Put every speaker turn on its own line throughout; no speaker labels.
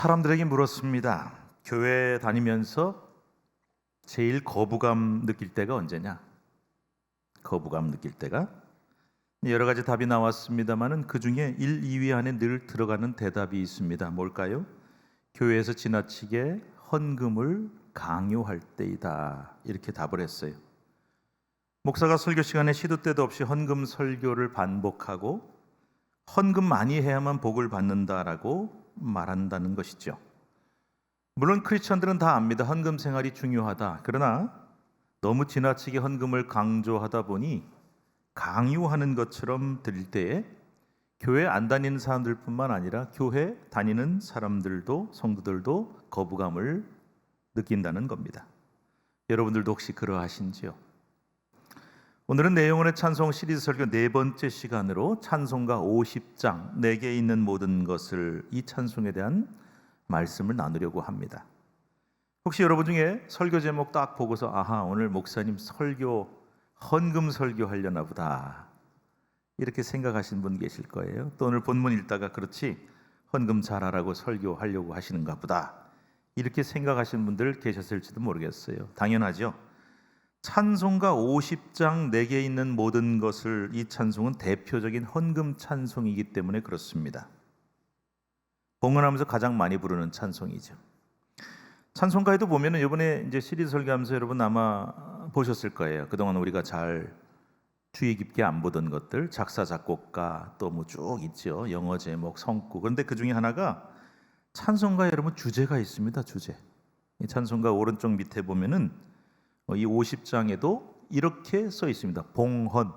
사람들에게 물었습니다. 교회 다니면서 제일 거부감 느낄 때가 언제냐? 거부감 느낄 때가? 여러 가지 답이 나왔습니다만은 그 중에 1, 2위 안에 늘 들어가는 대답이 있습니다. 뭘까요? 교회에서 지나치게 헌금을 강요할 때이다. 이렇게 답을 했어요. 목사가 설교 시간에 시도 때도 없이 헌금 설교를 반복하고 헌금 많이 해야만 복을 받는다라고 말한다는 것이죠. 물론 크리스천들은 다 압니다. 헌금 생활이 중요하다. 그러나 너무 지나치게 헌금을 강조하다 보니 강요하는 것처럼 들릴 때에 교회 안 다니는 사람들뿐만 아니라 교회 다니는 사람들도 성도들도 거부감을 느낀다는 겁니다. 여러분들도 혹시 그러하신지요? 오늘은 내용원의 찬송 시리즈 설교 네 번째 시간으로 찬송가 50장 내게 있는 모든 것을 이 찬송에 대한 말씀을 나누려고 합니다. 혹시 여러분 중에 설교 제목 딱 보고서 아하, 오늘 목사님 설교 헌금 설교하려나 보다 이렇게 생각하시는 분 계실 거예요. 또 오늘 본문 읽다가 그렇지 헌금 잘하라고 설교하려고 하시는가 보다 이렇게 생각하시는 분들 계셨을지도 모르겠어요. 당연하죠. 찬송가 50장 내게 있는 모든 것을 이 찬송은 대표적인 헌금 찬송이기 때문에 그렇습니다. 봉헌하면서 가장 많이 부르는 찬송이죠. 찬송가에도 보면은 이번에 이제 시리즈 설교하면서 여러분 아마 보셨을 거예요. 그동안 우리가 잘 주의 깊게 안 보던 것들, 작사 작곡가 또 뭐 쭉 있죠. 영어 제목, 성구. 그런데 그 중에 하나가 찬송가에 여러분 주제가 있습니다. 주제. 이 찬송가 오른쪽 밑에 보면은 이 50장에도 이렇게 써 있습니다. 봉헌.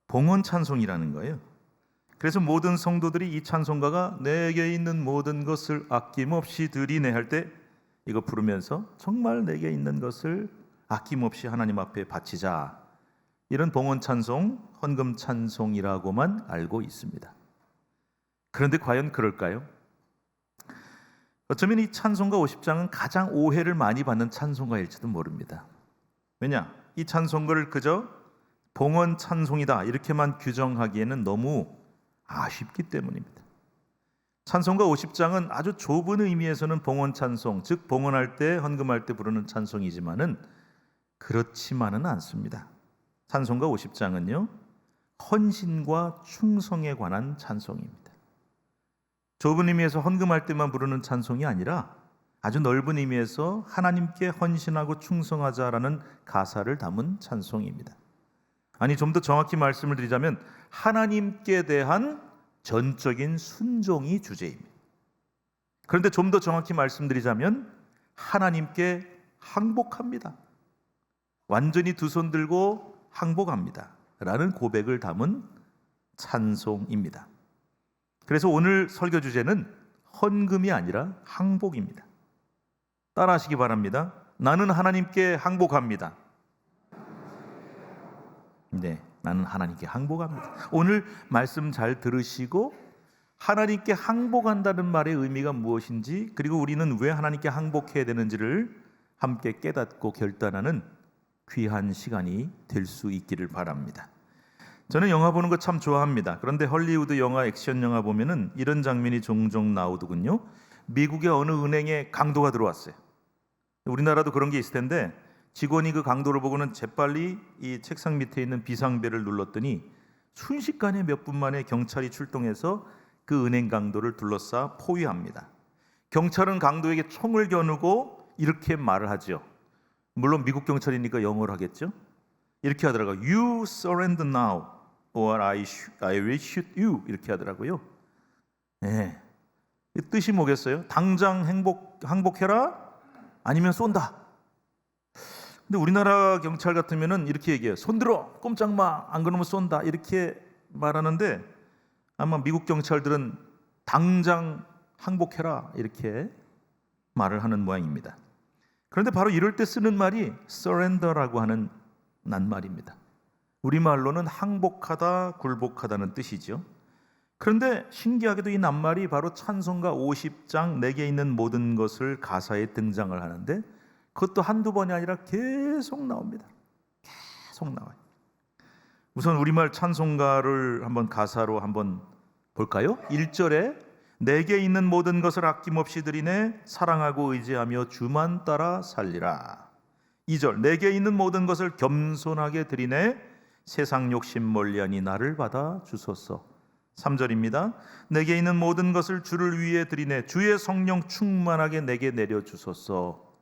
봉헌 찬송이라는 거예요. 그래서 모든 성도들이 이 찬송가가 내게 있는 모든 것을 아낌없이 드리네 할 때 이거 부르면서 정말 내게 있는 것을 아낌없이 하나님 앞에 바치자. 이런 봉헌 찬송, 헌금 찬송이라고만 알고 있습니다. 그런데 과연 그럴까요? 어쩌면 이 찬송가 50장은 가장 오해를 많이 받는 찬송가일지도 모릅니다. 왜냐? 이 찬송가를 그저 봉헌 찬송이다 이렇게만 규정하기에는 너무 아쉽기 때문입니다. 찬송가 50장은 아주 좁은 의미에서는 봉헌 찬송, 즉 봉헌할 때 헌금할 때 부르는 찬송이지만은 그렇지만은 않습니다. 찬송가 50장은요 헌신과 충성에 관한 찬송입니다. 좁은 의미에서 헌금할 때만 부르는 찬송이 아니라 아주 넓은 의미에서 하나님께 헌신하고 충성하자라는 가사를 담은 찬송입니다. 아니 좀 더 정확히 말씀을 드리자면 하나님께 대한 전적인 순종이 주제입니다. 그런데 좀 더 정확히 말씀드리자면 하나님께 항복합니다. 완전히 두 손 들고 항복합니다 라는 고백을 담은 찬송입니다. 그래서 오늘 설교 주제는 헌금이 아니라 항복입니다. 따라하시기 바랍니다. 나는 하나님께 항복합니다. 네, 나는 하나님께 항복합니다. 오늘 말씀 잘 들으시고 하나님께 항복한다는 말의 의미가 무엇인지 그리고 우리는 왜 하나님께 항복해야 되는지를 함께 깨닫고 결단하는 귀한 시간이 될 수 있기를 바랍니다. 저는 영화 보는 거 참 좋아합니다. 그런데 헐리우드 영화, 액션 영화 보면은 이런 장면이 종종 나오더군요. 미국의 어느 은행에 강도가 들어왔어요. 우리나라도 그런 게 있을 텐데 직원이 그 강도를 보고는 재빨리 이 책상 밑에 있는 비상벨을 눌렀더니 순식간에 몇 분 만에 경찰이 출동해서 그 은행 강도를 둘러싸 포위합니다. 경찰은 강도에게 총을 겨누고 이렇게 말을 하죠. 물론 미국 경찰이니까 영어를 하겠죠. 이렇게 하더라고요. You surrender now or I will shoot you. 이렇게 하더라고요. 네. 이 뜻이 뭐겠어요? 당장 항복해라? 아니면 쏜다. 근데 우리나라 경찰 같으면은 이렇게 얘기해요. 손들어, 꼼짝 마, 안 그러면 쏜다. 이렇게 말하는데 아마 미국 경찰들은 당장 항복해라 이렇게 말을 하는 모양입니다. 그런데 바로 이럴 때 쓰는 말이 surrender라고 하는 낱말입니다. 우리말로는 항복하다, 굴복하다는 뜻이죠. 그런데 신기하게도 이 낱말이 바로 찬송가 50장 내게 있는 모든 것을 가사에 등장을 하는데 그것도 한두 번이 아니라 계속 나옵니다. 계속 나와요. 우선 우리말 찬송가를 한번 가사로 한번 볼까요? 1절에 내게 있는 모든 것을 아낌없이 드리네 사랑하고 의지하며 주만 따라 살리라. 2절 내게 있는 모든 것을 겸손하게 드리네 세상 욕심 멀리하니 나를 받아 주소서. 3절입니다. 내게 있는 모든 것을 주를 위해 드리네 주의 성령 충만하게 내게 내려 주소서.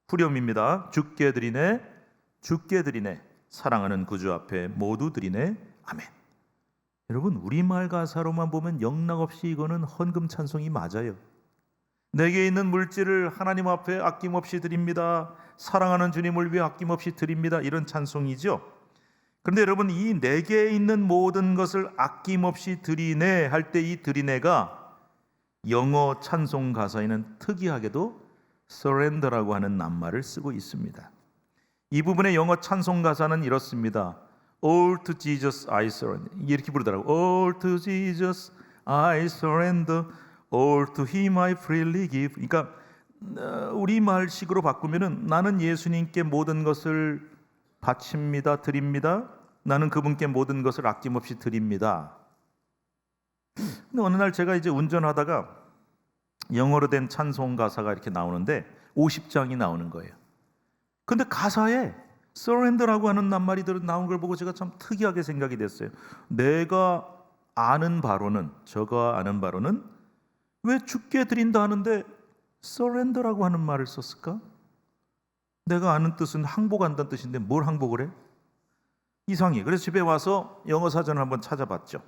후렴입니다. 주께 드리네 주께 드리네 사랑하는 구주 앞에 모두 드리네 아멘. 여러분 우리말 가사로만 보면 영락없이 이거는 헌금 찬송이 맞아요. 내게 있는 물질을 하나님 앞에 아낌없이 드립니다. 사랑하는 주님을 위해 아낌없이 드립니다. 이런 찬송이죠. 그런데 여러분 이 내게 있는 모든 것을 아낌없이 드리네 할 때 이 드리네가 영어 찬송 가사에는 특이하게도 surrender라고 하는 낱말을 쓰고 있습니다. 이 부분의 영어 찬송 가사는 이렇습니다. All to Jesus I surrender. 이렇게 부르더라고요. All to Jesus I surrender. All to Him I freely give. 그러니까 우리말식으로 바꾸면은 나는 예수님께 모든 것을 바칩니다. 드립니다. 나는 그분께 모든 것을 아낌없이 드립니다. 근데 어느 날 제가 이제 운전하다가 영어로 된 찬송 가사가 이렇게 나오는데 50장이 나오는 거예요. 근데 가사에 surrender라고 하는 낱말이 나온 걸 보고 제가 참 특이하게 생각이 됐어요. 내가 아는 바로는 저가 아는 바로는 왜 주께 드린다 하는데 surrender라고 하는 말을 썼을까? 내가 아는 뜻은 항복한다는 뜻인데 뭘 항복을 해? 이상해. 그래서 집에 와서 영어 사전을 한번 찾아봤죠.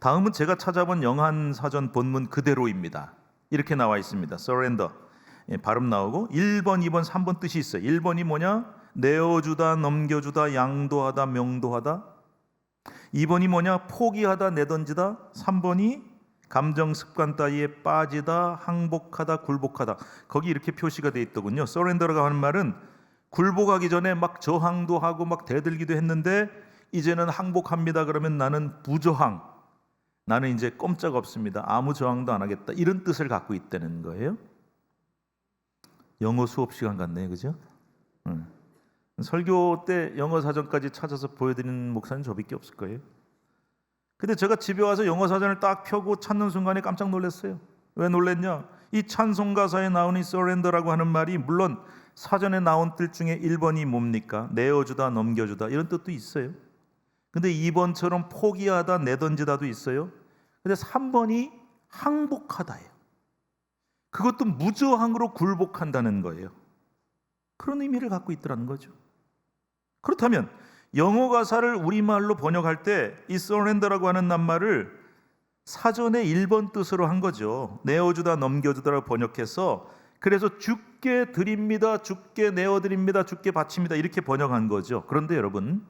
다음은 제가 찾아본 영한 사전 본문 그대로입니다. 이렇게 나와 있습니다. surrender. 발음 나오고 1번, 2번, 3번 뜻이 있어요. 1번이 뭐냐? 내어주다, 넘겨주다, 양도하다, 명도하다. 2번이 뭐냐? 포기하다, 내던지다. 3번이 감정 습관 따위에 빠지다, 항복하다, 굴복하다. 거기 이렇게 표시가 되어 있더군요. surrender라고 하는 말은 굴복하기 전에 막 저항도 하고 막 대들기도 했는데 이제는 항복합니다. 그러면 나는 부저항, 나는 이제 꼼짝 없습니다. 아무 저항도 안 하겠다. 이런 뜻을 갖고 있다는 거예요. 영어 수업 시간 같네요, 그죠? 설교 때 영어 사전까지 찾아서 보여드리는 목사님 저밖에 없을 거예요. 근데 제가 집에 와서 영어 사전을 딱 펴고 찾는 순간에 깜짝 놀랐어요. 왜 놀랐냐? 이 찬송 가사에 나오는 surrender라고 하는 말이 물론 사전에 나온 뜻 중에 1번이 뭡니까? 내어주다, 넘겨주다 이런 뜻도 있어요. 근데 2번처럼 포기하다, 내던지다도 있어요. 근데 3번이 항복하다예요. 그것도 무저항으로 굴복한다는 거예요. 그런 의미를 갖고 있더라는 거죠. 그렇다면 영어 가사를 우리말로 번역할 때 이 surrender라고 하는 낱말을 사전에 1번 뜻으로 한 거죠. 내어주다, 넘겨주다라고 번역해서 그래서 주께 드립니다, 주께 내어드립니다, 주께 바칩니다 이렇게 번역한 거죠. 그런데 여러분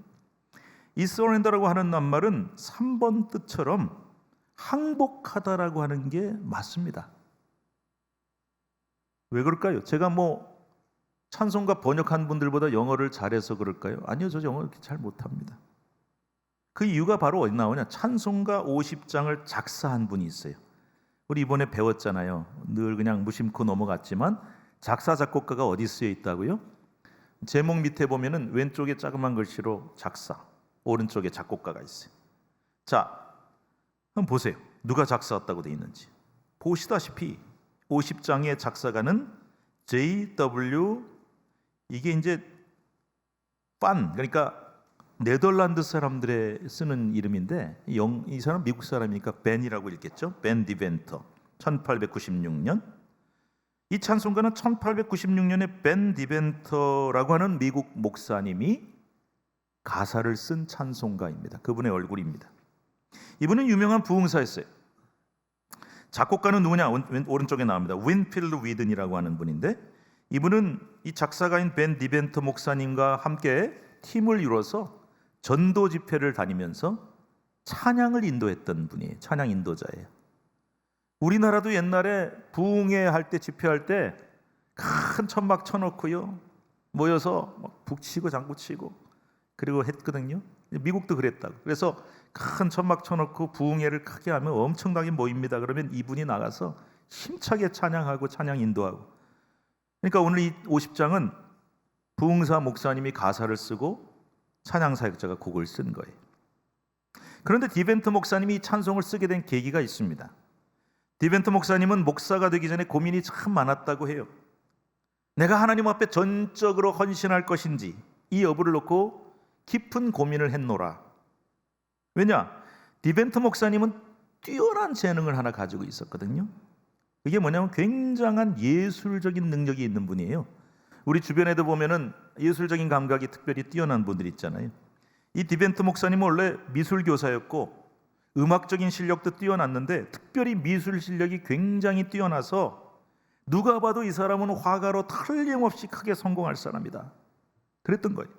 이 surrender라고 하는 낱말은 3번 뜻처럼 항복하다라고 하는 게 맞습니다. 왜 그럴까요? 제가 찬송가 번역한 분들보다 영어를 잘해서 그럴까요? 아니요, 저 영어 그렇게 잘 못합니다. 그 이유가 바로 어디 나오냐? 찬송가 50장을 작사한 분이 있어요. 우리 이번에 배웠잖아요. 늘 그냥 무심코 넘어갔지만 작사 작곡가가 어디 쓰여 있다고요? 제목 밑에 보면은 왼쪽에 자그만 글씨로 작사, 오른쪽에 작곡가가 있어요. 자, 한번 보세요. 누가 작사했다고 돼 있는지. 보시다시피 50장의 작사가는 J.W. 이게 이제 판, 그러니까 네덜란드 사람들의 쓰는 이름인데 이 사람 미국 사람이니까 벤이라고 읽겠죠. 벤 디벤터. 1896년. 이 찬송가는 1896년에 벤 디벤터라고 하는 미국 목사님이 가사를 쓴 찬송가입니다. 그분의 얼굴입니다. 이분은 유명한 부흥사였어요. 작곡가는 누구냐? 오른쪽에 나옵니다. 윈필드 위든이라고 하는 분인데 이분은 이 작사가인 벤 디벤터 목사님과 함께 팀을 이뤄서 전도 집회를 다니면서 찬양을 인도했던 분이에요. 찬양 인도자예요. 우리나라도 옛날에 부흥회 할 때 집회할 때 큰 천막 쳐놓고요 모여서 막 북치고 장구치고 그리고 했거든요. 미국도 그랬다고. 그래서 큰 천막 쳐놓고 부흥회를 크게 하면 엄청나게 모입니다. 그러면 이분이 나가서 힘차게 찬양하고 찬양 인도하고. 그러니까 오늘 이 50장은 부흥사 목사님이 가사를 쓰고 찬양 사역자가 곡을 쓴 거예요. 그런데 디벤트 목사님이 이 찬송을 쓰게 된 계기가 있습니다. 디벤트 목사님은 목사가 되기 전에 고민이 참 많았다고 해요. 내가 하나님 앞에 전적으로 헌신할 것인지 이 여부를 놓고 깊은 고민을 했노라. 왜냐? 디벤트 목사님은 뛰어난 재능을 하나 가지고 있었거든요. 그게 뭐냐면 굉장한 예술적인 능력이 있는 분이에요. 우리 주변에도 보면은 예술적인 감각이 특별히 뛰어난 분들 있잖아요. 이 디벤트 목사님은 원래 미술교사였고 음악적인 실력도 뛰어났는데 특별히 미술 실력이 굉장히 뛰어나서 누가 봐도 이 사람은 화가로 틀림없이 크게 성공할 사람이다. 그랬던 거예요.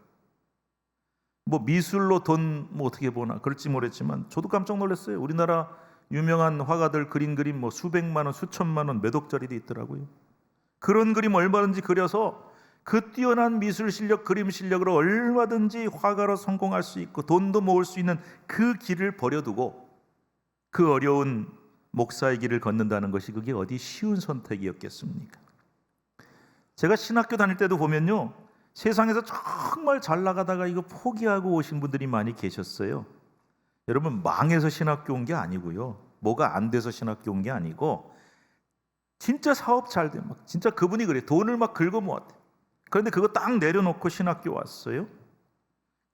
뭐 미술로 돈 뭐 어떻게 보나 그럴지 모르겠지만 저도 깜짝 놀랐어요. 우리나라 유명한 화가들 그린 그림 뭐 수백만 원, 수천만 원 몇 억짜리도 있더라고요. 그런 그림 얼마든지 그려서 그 뛰어난 미술 실력, 그림 실력으로 얼마든지 화가로 성공할 수 있고 돈도 모을 수 있는 그 길을 버려두고 그 어려운 목사의 길을 걷는다는 것이 그게 어디 쉬운 선택이었겠습니까? 제가 신학교 다닐 때도 보면요, 세상에서 정말 잘 나가다가 이거 포기하고 오신 분들이 많이 계셨어요. 여러분, 망해서 신학교 온 게 아니고요, 뭐가 안 돼서 신학교 온 게 아니고 진짜 사업 잘 돼, 막 진짜 그분이 그래, 돈을 막 긁어 모았대. 그런데 그거 딱 내려놓고 신학교 왔어요.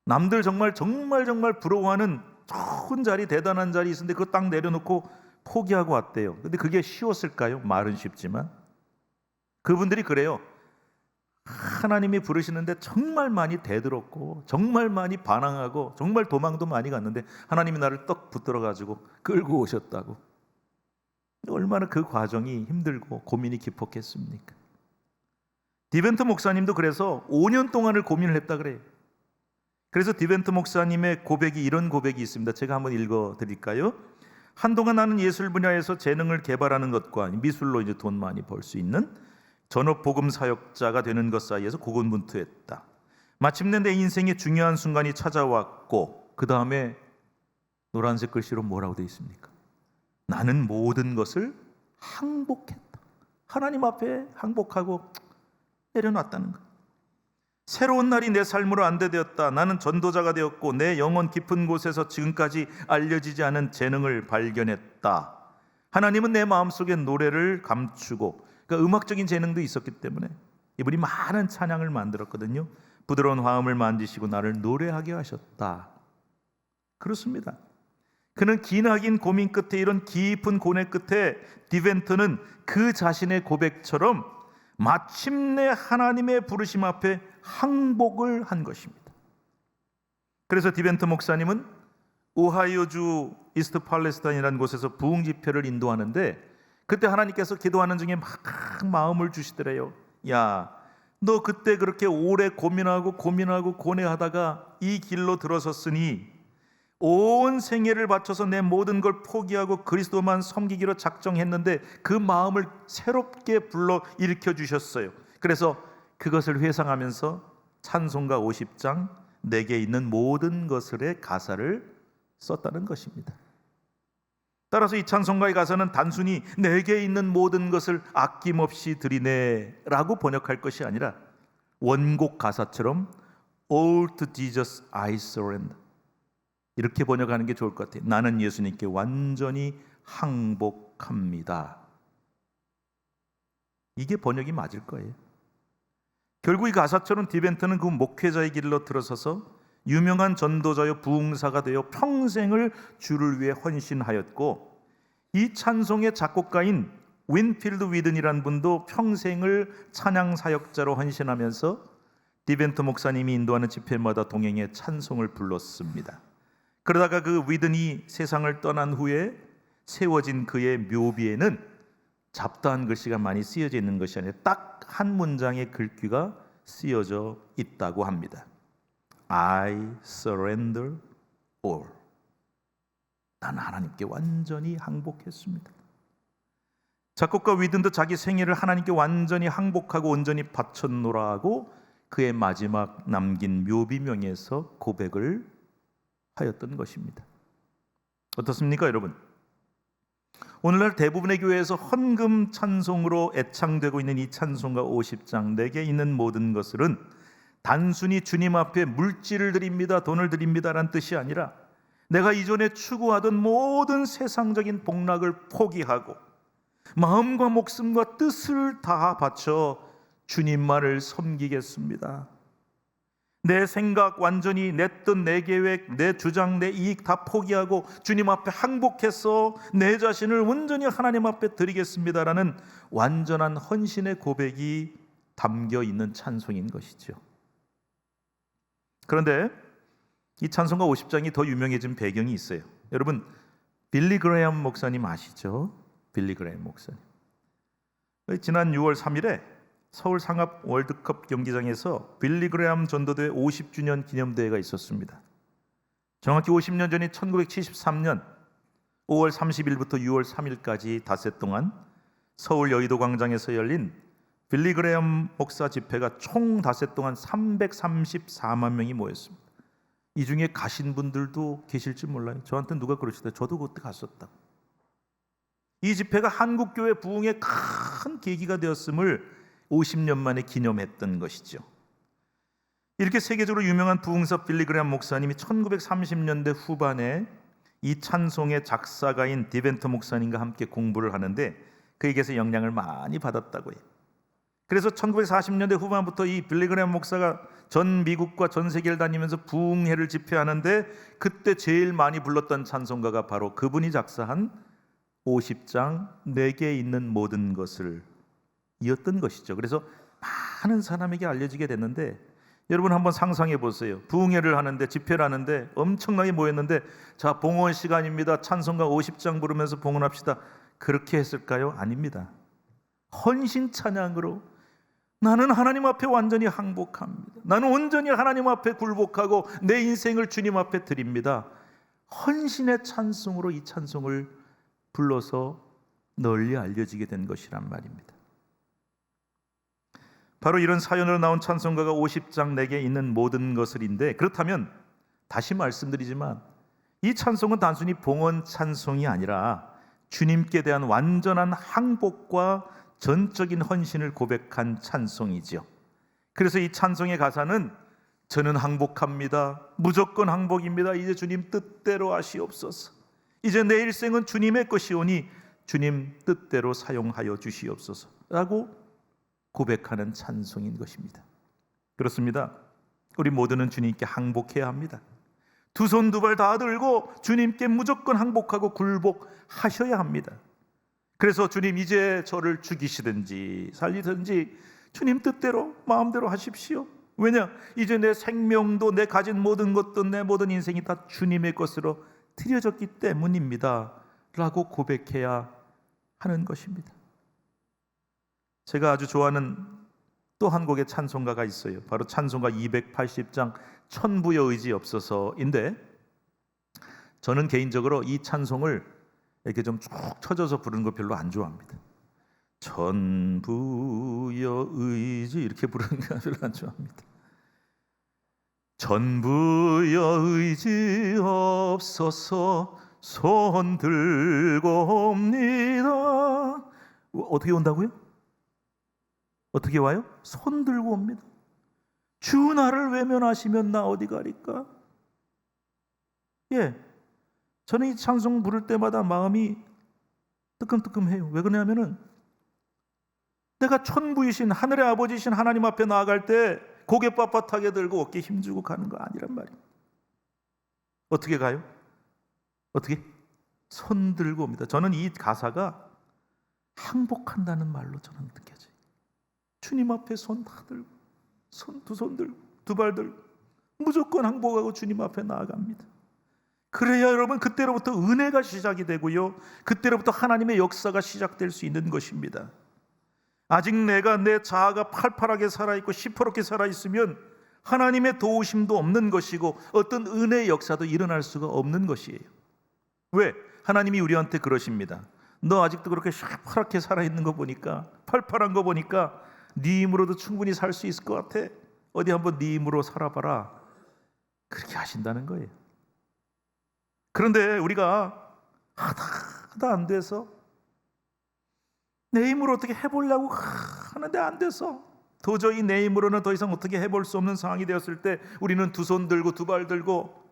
남들 정말 부러워하는 좋은 자리, 대단한 자리 있었는데 그거 딱 내려놓고 포기하고 왔대요. 근데 그게 쉬웠을까요? 말은 쉽지만 그분들이 그래요. 하나님이 부르시는데 정말 많이 대들었고 정말 많이 반항하고 정말 도망도 많이 갔는데 하나님이 나를 떡 붙들어 가지고 끌고 오셨다고. 얼마나 그 과정이 힘들고 고민이 깊었겠습니까? 디벤트 목사님도 그래서 5년 동안을 고민을 했다 그래요. 그래서 디벤트 목사님의 고백이 이런 고백이 있습니다. 제가 한번 읽어 드릴까요? 한동안 나는 예술 분야에서 재능을 개발하는 것과 미술로 이제 돈 많이 벌 수 있는 전업 복음 사역자가 되는 것 사이에서 고군분투했다. 마침내 내 인생의 중요한 순간이 찾아왔고 그 다음에 노란색 글씨로 뭐라고 되어 있습니까? 나는 모든 것을 항복했다. 하나님 앞에 항복하고 내려놨다는 것. 새로운 날이 내 삶으로 안대되었다. 나는 전도자가 되었고 내 영혼 깊은 곳에서 지금까지 알려지지 않은 재능을 발견했다. 하나님은 내 마음속에 노래를 감추고, 그러니까 음악적인 재능도 있었기 때문에 이분이 많은 찬양을 만들었거든요. 부드러운 화음을 만지시고 나를 노래하게 하셨다. 그렇습니다. 그는 기나긴 고민 끝에, 이런 깊은 고뇌 끝에 디벤트는 그 자신의 고백처럼 마침내 하나님의 부르심 앞에 항복을 한 것입니다. 그래서 디벤트 목사님은 오하이오주 이스트 팔레스타인이라는 곳에서 부흥 집회를 인도하는데 그때 하나님께서 기도하는 중에 막 마음을 주시더래요. 야, 너 그때 그렇게 오래 고민하고 고뇌하다가 이 길로 들어섰으니 온 생애를 바쳐서 내 모든 걸 포기하고 그리스도만 섬기기로 작정했는데 그 마음을 새롭게 불러 일으켜 주셨어요. 그래서 그것을 회상하면서 찬송가 50장 내게 있는 모든 것을의 가사를 썼다는 것입니다. 따라서 이 찬송가의 가사는 단순히 내게 있는 모든 것을 아낌없이 드리네 라고 번역할 것이 아니라 원곡 가사처럼 All to Jesus I surrender, 이렇게 번역하는 게 좋을 것 같아요. 나는 예수님께 완전히 항복합니다. 이게 번역이 맞을 거예요. 결국 이 가사처럼 디벤트는 그 목회자의 길로 들어서서 유명한 전도자여 부흥사가 되어 평생을 주를 위해 헌신하였고, 이 찬송의 작곡가인 윈필드 위든이라는 분도 평생을 찬양 사역자로 헌신하면서 디벤트 목사님이 인도하는 집회마다 동행해 찬송을 불렀습니다. 그러다가 그 위든이 세상을 떠난 후에 세워진 그의 묘비에는 잡다한 글씨가 많이 쓰여져 있는 것이 아니라 딱 한 문장의 글귀가 쓰여져 있다고 합니다. I surrender all. 나는 하나님께 완전히 항복했습니다. 작곡가 위든도 자기 생애를 하나님께 완전히 항복하고 온전히 바쳤노라 하고 그의 마지막 남긴 묘비명에서 고백을 하였던 것입니다. 어떻습니까, 여러분? 오늘날 대부분의 교회에서 헌금 찬송으로 애창되고 있는 이 찬송가 50장 내게 있는 모든 것을은 단순히 주님 앞에 물질을 드립니다, 돈을 드립니다라는 뜻이 아니라 내가 이전에 추구하던 모든 세상적인 복락을 포기하고 마음과 목숨과 뜻을 다 바쳐 주님만을 섬기겠습니다. 내 생각 완전히 내 뜻, 내 계획, 내 주장, 내 이익 다 포기하고 주님 앞에 항복해서 내 자신을 온전히 하나님 앞에 드리겠습니다라는 완전한 헌신의 고백이 담겨 있는 찬송인 것이죠. 그런데 이 찬송가 50장이 더 유명해진 배경이 있어요. 여러분, 빌리 그레이엄 목사님 아시죠? 빌리 그레이엄 목사님. 지난 6월 3일에 서울 상합 월드컵 경기장에서 빌리 그레이엄 전도대 50주년 기념대회가 있었습니다. 정확히 50년 전인 1973년 5월 30일부터 6월 3일까지 닷새 동안 서울 여의도 광장에서 열린 빌리 그레이엄 목사 집회가 총 닷새 동안 334만 명이 모였습니다. 이 중에 가신 분들도 계실지 몰라요. 저한테 누가 그러시더라고요. 저도 그때 갔었다고. 이 집회가 한국교회 부흥의 큰 계기가 되었음을 50년 만에 기념했던 것이죠. 이렇게 세계적으로 유명한 부흥사 빌리 그레이엄 목사님이 1930년대 후반에 이 찬송의 작사가인 디벤트 목사님과 함께 공부를 하는데 그에게서 영향을 많이 받았다고 해요. 그래서 1940년대 후반부터 이 빌리 그레이엄 목사가 전 미국과 전 세계를 다니면서 부흥회를 집회하는데 그때 제일 많이 불렀던 찬송가가 바로 그분이 작사한 50장 내게 있는 모든 것을 이었던 것이죠. 그래서 많은 사람에게 알려지게 됐는데 여러분 한번 상상해 보세요. 부흥회를 하는데 집회를 하는데 엄청나게 모였는데 자 봉헌 시간입니다. 찬송가 50장 부르면서 봉헌합시다. 그렇게 했을까요? 아닙니다. 헌신 찬양으로 나는 하나님 앞에 완전히 항복합니다. 나는 온전히 하나님 앞에 굴복하고 내 인생을 주님 앞에 드립니다. 헌신의 찬송으로 이 찬송을 불러서 널리 알려지게 된 것이란 말입니다. 바로 이런 사연으로 나온 찬송가가 50장 내게 있는 모든 것을인데 그렇다면 다시 말씀드리지만 이 찬송은 단순히 봉헌 찬송이 아니라 주님께 대한 완전한 항복과 전적인 헌신을 고백한 찬송이죠. 그래서 이 찬송의 가사는 저는 항복합니다. 무조건 항복입니다. 이제 주님 뜻대로 하시옵소서. 이제 내 일생은 주님의 것이오니 주님 뜻대로 사용하여 주시옵소서 라고 고백하는 찬송인 것입니다. 그렇습니다. 우리 모두는 주님께 항복해야 합니다. 두 손 두 발 다 들고 주님께 무조건 항복하고 굴복하셔야 합니다. 그래서 주님 이제 저를 죽이시든지 살리든지 주님 뜻대로 마음대로 하십시오. 왜냐? 이제 내 생명도 내 가진 모든 것도 내 모든 인생이 다 주님의 것으로 드려졌기 때문입니다 라고 고백해야 하는 것입니다. 제가 아주 좋아하는 또 한 곡의 찬송가가 있어요. 바로 찬송가 280장 천부여 의지 없어서인데 저는 개인적으로 이 찬송을 이렇게 좀 쭉 쳐져서 부르는 거 별로 안 좋아합니다. 전부여 의지 이렇게 부르는 거 별로 안 좋아합니다. 전부여 의지 없어서 손 들고 옵니다. 어떻게 온다고요? 어떻게 와요? 손 들고 옵니다. 주 나를 외면하시면 나 어디 가리까? 예, 저는 이 찬송 부를 때마다 마음이 뜨끔뜨끔해요. 왜 그러냐면은 내가 천부이신 하늘의 아버지이신 하나님 앞에 나아갈 때 고개 빳빳하게 들고 어깨 힘주고 가는 거 아니란 말이에요. 어떻게 가요? 어떻게? 손 들고 옵니다. 저는 이 가사가 항복한다는 말로 저는 느껴져요. 주님 앞에 손 다 들고 두 손 들고 두 발 들고 무조건 항복하고 주님 앞에 나아갑니다. 그래야 여러분 그때로부터 은혜가 시작이 되고요, 그때로부터 하나님의 역사가 시작될 수 있는 것입니다. 아직 내가 내 자아가 팔팔하게 살아있고 시퍼렇게 살아있으면 하나님의 도우심도 없는 것이고 어떤 은혜의 역사도 일어날 수가 없는 것이에요. 왜? 하나님이 우리한테 그러십니다. 너 아직도 그렇게 시퍼렇게 살아있는 거 보니까, 팔팔한 거 보니까 네 힘으로도 충분히 살 수 있을 것 같아. 어디 한번 네 힘으로 살아봐라. 그렇게 하신다는 거예요. 그런데 우리가 하다 안 돼서 내 힘으로 어떻게 해보려고 하는데 안 돼서 도저히 내 힘으로는 더 이상 어떻게 해볼 수 없는 상황이 되었을 때 우리는 두 손 들고 두 발 들고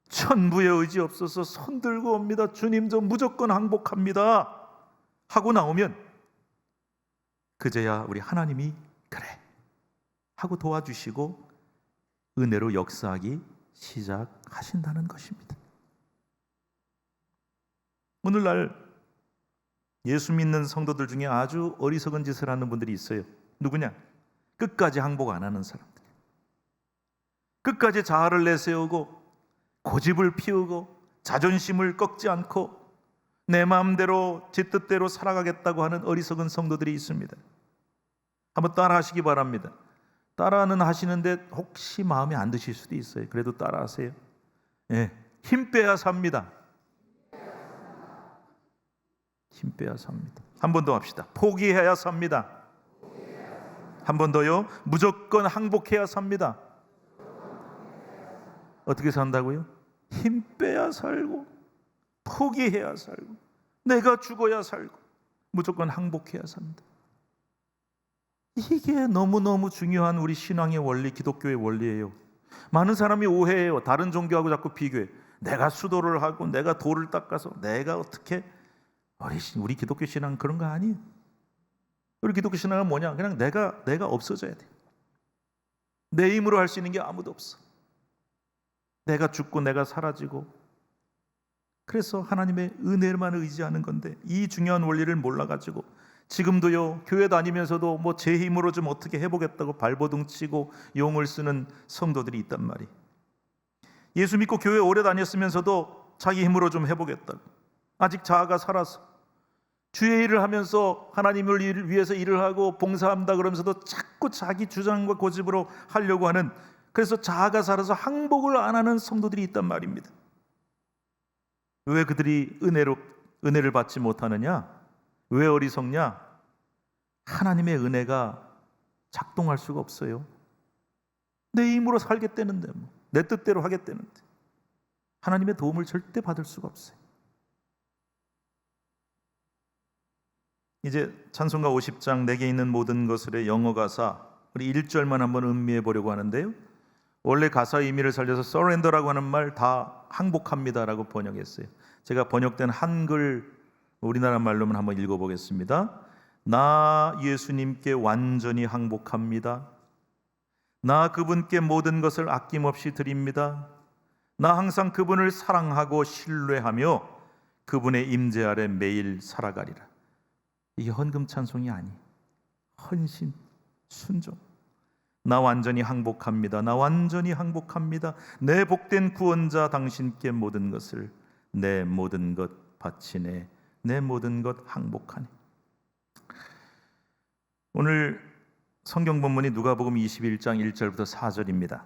천부의 의지 없어서 손 들고 옵니다. 주님 저 무조건 항복합니다 하고 나오면 그제야 우리 하나님이 그래 하고 도와주시고 은혜로 역사하기 시작하신다는 것입니다. 오늘날 예수 믿는 성도들 중에 아주 어리석은 짓을 하는 분들이 있어요. 누구냐? 끝까지 항복 안 하는 사람들. 끝까지 자아를 내세우고 고집을 피우고 자존심을 꺾지 않고 내 마음대로 제 뜻대로 살아가겠다고 하는 어리석은 성도들이 있습니다. 한번 따라하시기 바랍니다. 따라는 하시는데 혹시 마음에 안 드실 수도 있어요. 그래도 따라하세요. 힘 빼야 삽니다. 힘 빼야 삽니다. 한 번 더 합시다. 포기해야 삽니다. 한 번 더요. 무조건 항복해야 삽니다. 어떻게 산다고요? 힘 빼야 살고 포기해야 살고 내가 죽어야 살고 무조건 항복해야 산다. 이게 너무너무 중요한 우리 신앙의 원리, 기독교의 원리예요. 많은 사람이 오해해요. 다른 종교하고 자꾸 비교해. 내가 수도를 하고 내가 돌을 닦아서 내가 어떻게. 우리 기독교 신앙은 그런 거 아니에요. 우리 기독교 신앙은 뭐냐? 그냥 내가 없어져야 돼. 내 힘으로 할 수 있는 게 아무도 없어. 내가 죽고 내가 사라지고. 그래서 하나님의 은혜만 의지하는 건데 이 중요한 원리를 몰라가지고 지금도요 교회 다니면서도 뭐 제 힘으로 좀 어떻게 해보겠다고 발버둥 치고 용을 쓰는 성도들이 있단 말이에요. 예수 믿고 교회 오래 다녔으면서도 자기 힘으로 좀 해보겠다고 아직 자아가 살아서 주의 일을 하면서 하나님을 위해서 일을 하고 봉사한다 그러면서도 자꾸 자기 주장과 고집으로 하려고 하는, 그래서 자아가 살아서 항복을 안 하는 성도들이 있단 말입니다. 왜 그들이 은혜를 받지 못하느냐? 왜 어리석냐? 하나님의 은혜가 작동할 수가 없어요. 내 힘으로 살겠다는데 내 뜻대로 하겠다는데 하나님의 도움을 절대 받을 수가 없어요. 이제 찬송가 50장 내게 있는 모든 것을의 영어 가사 우리 1절만 한번 음미해 보려고 하는데요. 원래 가사 의미를 살려서 surrender라고 하는 말 다 항복합니다라고 번역했어요. 제가 번역된 한글 우리나라 말로만 한번 읽어보겠습니다. 나 예수님께 완전히 항복합니다. 나 그분께 모든 것을 아낌없이 드립니다. 나 항상 그분을 사랑하고 신뢰하며 그분의 임재 아래 매일 살아가리라. 이게 헌금 찬송이 아니에요. 헌신, 순종. 나 완전히 항복합니다. 나 완전히 항복합니다. 내 복된 구원자 당신께 모든 것을, 내 모든 것 바치네, 내 모든 것 항복하네. 오늘 성경 본문이 누가복음 21장 1절부터 4절입니다.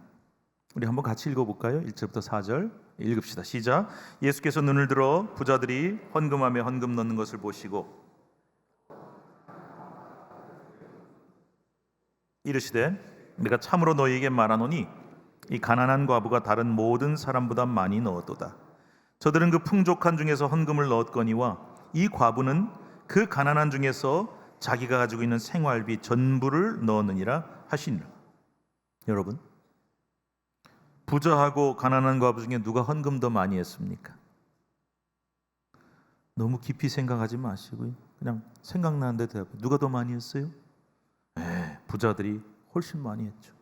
우리 한번 같이 읽어볼까요? 1절부터 4절 읽읍시다. 시작. 예수께서 눈을 들어 부자들이 헌금함에 헌금 넣는 것을 보시고 이르시되 내가 참으로 너희에게 말하노니 이 가난한 과부가 다른 모든 사람보다 많이 넣었도다. 저들은 그 풍족한 중에서 헌금을 넣었거니와 이 과부는 그 가난한 중에서 자기가 가지고 있는 생활비 전부를 넣었느니라 하시니라. 여러분, 부자하고 가난한 과부 중에 누가 헌금 더 많이 했습니까? 너무 깊이 생각하지 마시고요. 그냥 생각나는데 대답해. 누가 더 많이 했어요? 부자들이 훨씬 많이 했죠.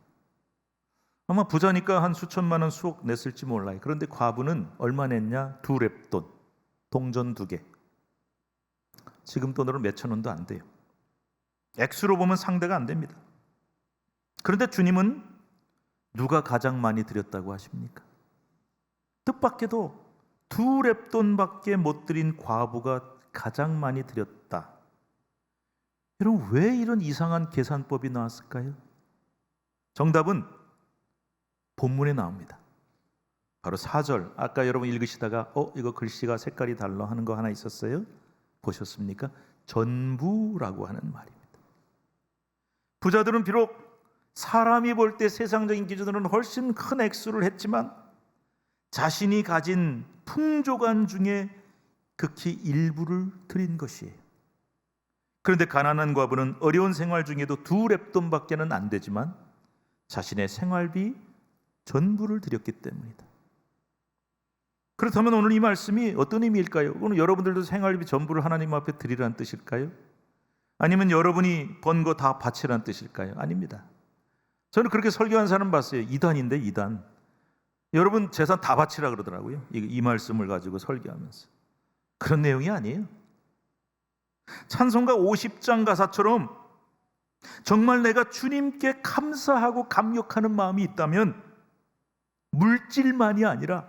아마 부자니까 한 수천만 원, 수억 냈을지 몰라요. 그런데 과부는 얼마 냈냐? 2렙돈, 동전 2개. 지금 돈으로 몇천 원도 안 돼요. 액수로 보면 상대가 안 됩니다. 그런데 주님은 누가 가장 많이 드렸다고 하십니까? 뜻밖에도 2렙돈밖에 못 드린 과부가 가장 많이 드렸다. 여러분, 왜 이런 이상한 계산법이 나왔을까요? 정답은 본문에 나옵니다. 바로 4절. 아까 여러분 읽으시다가 이거 글씨가 색깔이 달라 하는 거 하나 있었어요? 보셨습니까? 전부라고 하는 말입니다. 부자들은 비록 사람이 볼 때 세상적인 기준으로는 훨씬 큰 액수를 했지만 자신이 가진 풍족한 중에 극히 일부를 드린 것이에요. 그런데 가난한 과부는 어려운 생활 중에도 2렙돈밖에는 안 되지만 자신의 생활비 전부를 드렸기 때문이다. 그렇다면 오늘 이 말씀이 어떤 의미일까요? 오늘 여러분들도 생활비 전부를 하나님 앞에 드리라는 뜻일까요? 아니면 여러분이 번 거 다 바치라는 뜻일까요? 아닙니다. 저는 그렇게 설교한 사람 봤어요. 이단인데 이단. 여러분 재산 다 바치라 그러더라고요. 이 말씀을 가지고 설교하면서. 그런 내용이 아니에요. 찬송가 50장 가사처럼 정말 내가 주님께 감사하고 감격하는 마음이 있다면 물질만이 아니라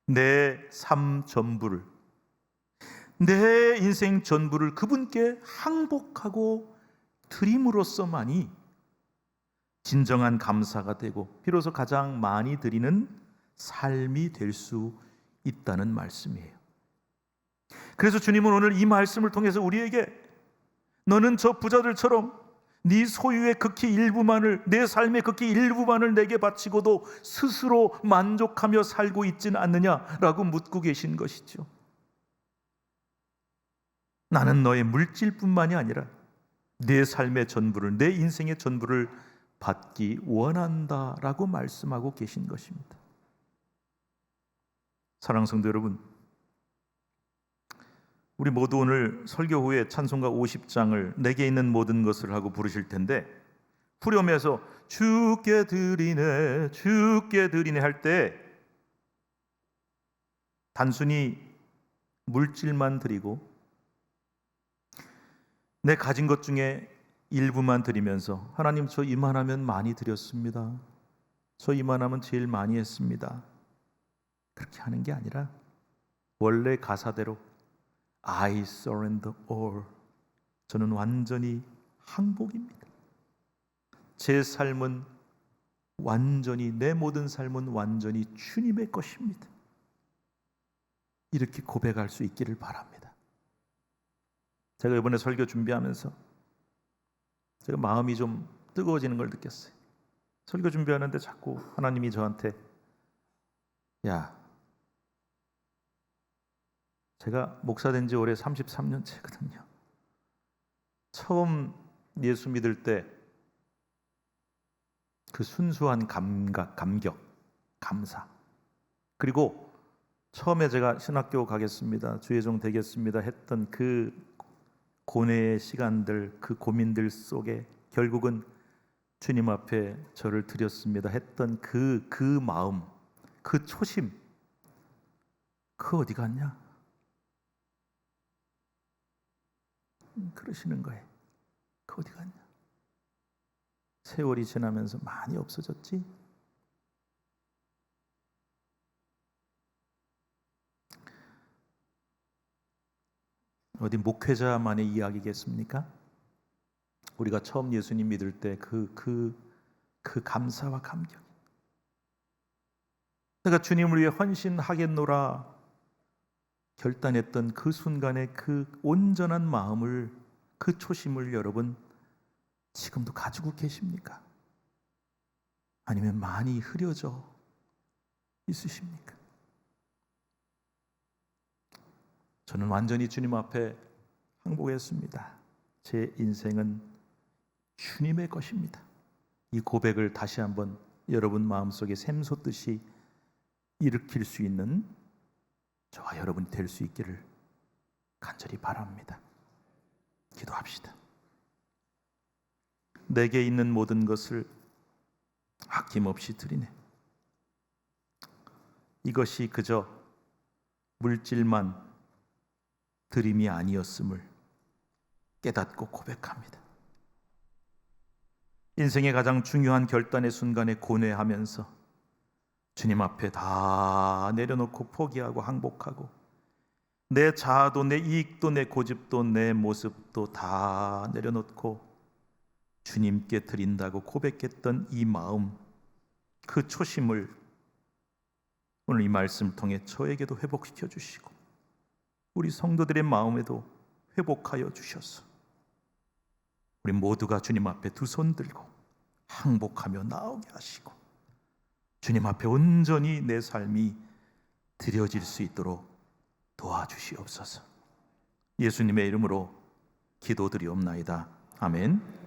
내 삶 전부를, 내 인생 전부를 그분께 항복하고 드림으로써만이 진정한 감사가 되고 비로소 가장 많이 드리는 삶이 될 수 있다는 말씀이에요. 그래서 주님은 오늘 이 말씀을 통해서 우리에게 너는 저 부자들처럼 네 소유의 극히 일부만을, 내 삶의 극히 일부만을 내게 바치고도 스스로 만족하며 살고 있지는 않느냐라고 묻고 계신 것이죠. 나는 너의 물질뿐만이 아니라 내 삶의 전부를, 내 인생의 전부를 받기 원한다라고 말씀하고 계신 것입니다. 사랑하는 성도 여러분, 우리 모두 오늘 설교 후에 찬송가 50장을 내게 있는 모든 것을 하고 부르실 텐데, 후렴에서 주께 드리네 주께 드리네 할 때 단순히 물질만 드리고 내 가진 것 중에 일부만 드리면서 하나님 저 이만하면 많이 드렸습니다, 저 이만하면 제일 많이 했습니다, 그렇게 하는 게 아니라 원래 가사대로 I surrender all, 저는 완전히 항복입니다. 제 삶은 완전히, 내 모든 삶은 완전히 주님의 것입니다. 이렇게 고백할 수 있기를 바랍니다. 제가 이번에 설교 준비하면서 제가 마음이 좀 뜨거워지는 걸 느꼈어요. 설교 준비하는데 자꾸 하나님이 저한테, 야, 제가 목사 된 지 올해 33년째거든요. 처음 예수 믿을 때 그 순수한 감각, 감격, 감사, 그리고 처음에 제가 신학교 가겠습니다, 주의 종 되겠습니다 했던 그 고뇌의 시간들, 그 고민들 속에 결국은 주님 앞에 저를 드렸습니다 했던 그 마음, 그 초심, 그 어디 갔냐? 그러시는 거예요. 그 어디 갔냐? 세월이 지나면서 많이 없어졌지? 어디 목회자만의 이야기겠습니까? 우리가 처음 예수님 믿을 때 그 감사와 감격, 내가 주님을 위해 헌신하겠노라 결단했던 그 순간의 그 온전한 마음을, 그 초심을 여러분 지금도 가지고 계십니까? 아니면 많이 흐려져 있으십니까? 저는 완전히 주님 앞에 항복했습니다. 제 인생은 주님의 것입니다. 이 고백을 다시 한번 여러분 마음속에 샘솟듯이 일으킬 수 있는 저와 여러분이 될 수 있기를 간절히 바랍니다. 기도합시다. 내게 있는 모든 것을 아낌없이 드리네. 이것이 그저 물질만 드림이 아니었음을 깨닫고 고백합니다. 인생의 가장 중요한 결단의 순간에 고뇌하면서 주님 앞에 다 내려놓고 포기하고 항복하고 내 자아도, 내 이익도, 내 고집도, 내 모습도 다 내려놓고 주님께 드린다고 고백했던 이 마음, 그 초심을 오늘 이 말씀을 통해 저에게도 회복시켜 주시고 우리 성도들의 마음에도 회복하여 주셔서 우리 모두가 주님 앞에 두 손 들고 항복하며 나오게 하시고 주님 앞에 온전히 내 삶이 드려질 수 있도록 도와주시옵소서. 예수님의 이름으로 기도드리옵나이다. 아멘.